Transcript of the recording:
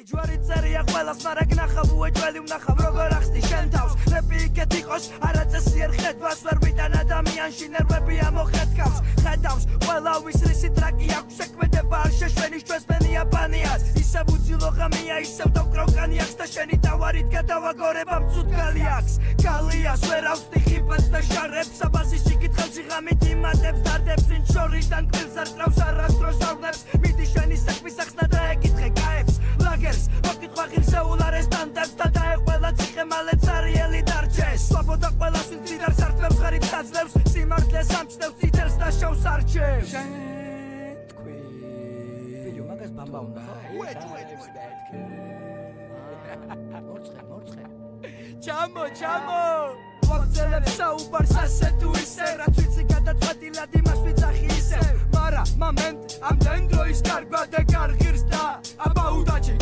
ჯვარი წერია ყველას მაგრამ გნახავ უეჭველი ვნახავ როგორ ახსნი შენ თავს რეპი იქეთ იყოს არაწესიერ ხედვას ვერ ვიტან ადამიანში ნერვები ამოხეთქავს ხედავს ყველა ვის რისი ტრაკი აქვს შექმედება არ შეშვენის ჩვენსმენია პანიას ისევ უძილო ღამია ისევ დავკრავკანი აქვს და შენი დავარით გადავაგორება მცუთ გალიაქვს გალიას ვერ ავსდი ხიფას და შარებს საბაზიში კითხელში ღამით იმატებს დარდებს ვინ შორიდან კვილს არ კრავს არასდროს ავნებს მიდი შენი საქმის ახსნა და ეკითხე გაებს ლაგერს მოკითხვა ღირსეულ არესტანტებს და დაეყველა ციხე მალე ცარიელი დარჩეს სვაბოდა ყველას ვინ მდიდარ სარტყელს ღარიბს აძლევს სიმართლეს ამჩნევს წითელს და შავს არჩევს შენ თქვი ვიდეო მაგას ბამბა უნდა მორცხე ჩამო ვაგზელებს საუბარს ასე თუ ისე რაც ვიცი გადაწყვეტილად იმას ვიძახი ისე მარა მომენტ ამდენ დროის კარგვა და კარღირს და აბაუდაჩი